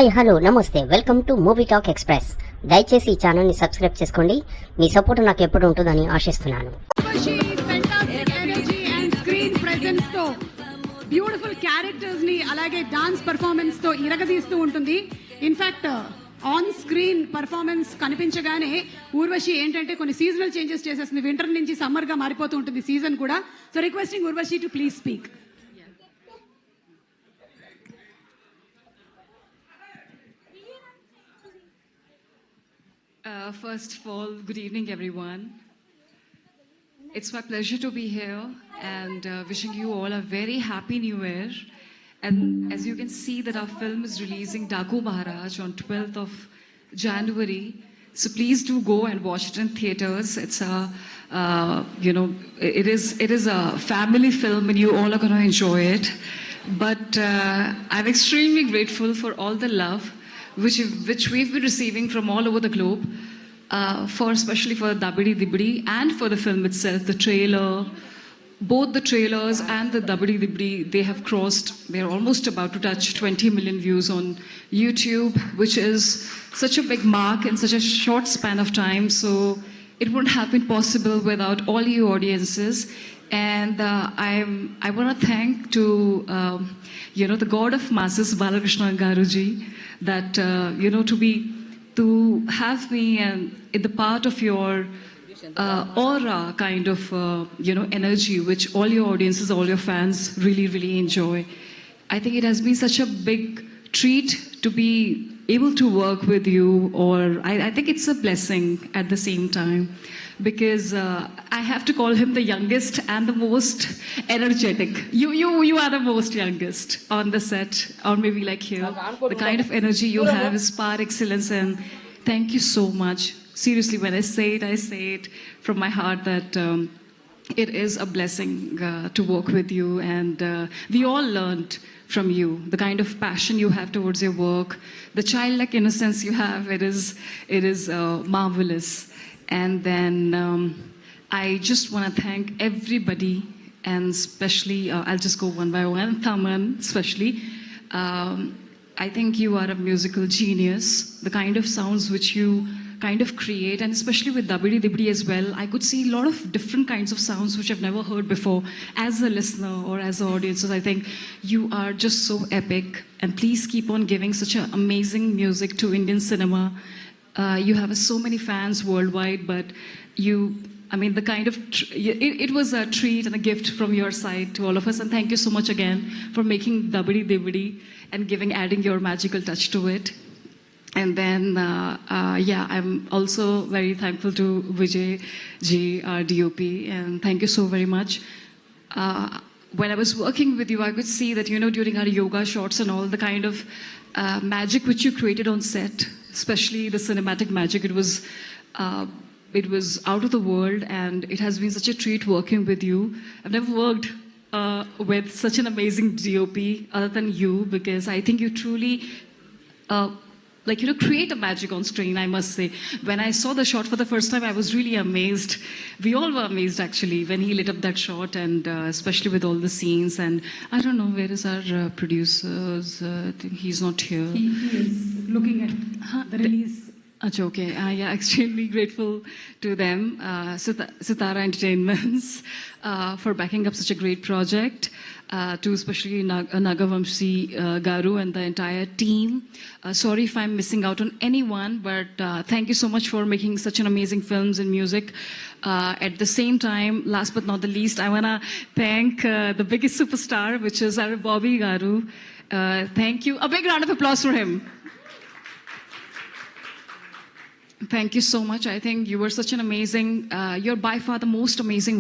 Hi hello నమస్తే welcome to movie talk express. దయచేసి ఈ ఛానల్ని సబ్స్క్రైబ్ చేసుకోండి. మీ సపోర్ట్ నాకు ఎప్పుడు ఉంటుందని ఆశిస్తున్నాను. బ్యూటిఫుల్ క్యారెక్టర్స్ ని అలాగే డాన్స్ పర్ఫార్మెన్స్ తో ఇరగదీస్తూ ఉంటుంది. ఇన్ఫాక్ట్ ఆన్ స్క్రీన్ పర్ఫార్మెన్స్ కనిపించగానే ఊర్వశి ఏంటంటే కొన్ని సీజనల్ చేంజెస్ చేసేస్తుంది. వింటర్ నుంచి సమ్మర్ గా మారిపోతూ ఉంటుంది సీజన్ కూడా. So requesting Urvashi to please speak. First of all, good evening, everyone. It's my pleasure to be here and wishing you all a very happy new year. And as you can see that our film is releasing Daku Maharaj on 12th of January. So please do go and watch it in theaters. It's a, it is a family film and you all are going to enjoy it. But I'm extremely grateful for all the love which we've been receiving from all over the globe, especially for Dabidi Dibidi and for the film itself, the trailer. Both the trailers and the Dabidi Dibidi, they have crossed, they're almost about to touch 20 million views on YouTube, which is such a big mark in such a short span of time. So it wouldn't have been possible without all you audiences. And I want to thank to, the God of masses, Balakrishna Garuji, that, to have me in the part of your aura kind of, energy, which all your audiences, all your fans really, really enjoy. I think it has been such a big treat to be able to work with you, or I think it's a blessing at the same time, because I have to call him the youngest and the most energetic. You are the most youngest on the set, or maybe like here. The kind of energy you have is par excellence, and thank you so much. Seriously, when I say it from my heart that it is a blessing to work with you, and we all learned from you the kind of passion you have towards your work, the childlike innocence you have. It is marvelous. And then I just want to thank everybody, and especially I'll just go one by one. Thaman, especially. I think you are a musical genius. The kind of sounds which you kind of create, and especially with Dabidi Dibidi as well, I could see a lot of different kinds of sounds which I've never heard before. As a listener or as an audience, I think you are just so epic, and please keep on giving such an amazing music to Indian cinema. You have so many fans worldwide, but the kind of, it was a treat and a gift from your side to all of us, and thank you so much again for making Dabidi Dibidi and adding your magical touch to it. And then, I'm also very thankful to Vijay Ji, our DOP, and thank you so very much. When I was working with you, I could see that, during our yoga shots and all, the kind of magic which you created on set, especially the cinematic magic, it was out of the world, and it has been such a treat working with you. I've never worked with such an amazing DOP other than you, because I think you truly create a magic on screen, I must say. When I saw the shot for the first time, I was really amazed. We all were amazed, actually, when he lit up that shot, and especially with all the scenes. And I don't know, where is our producers? I think he's not here. He is looking at the release. Okay. Extremely grateful to them, Sitara Entertainments, for backing up such a great project. To especially Nagavamshi Garu and the entire team. Sorry if I'm missing out on anyone, but thank you so much for making such an amazing films and music. At the same time, last but not the least, I want to thank the biggest superstar, which is our Bobby Garu. Thank you. A big round of applause for him. Thank you so much. I think you were such an amazing, you're by far the most amazing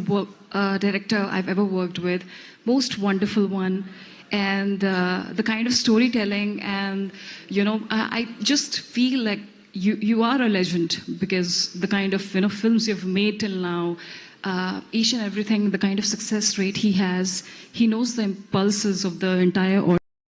director I've ever worked with. Most wonderful one. And the kind of storytelling, and, I just feel like you are a legend, because the kind of, films you've made till now, each and everything, the kind of success rate he has, he knows the impulses of the entire audience.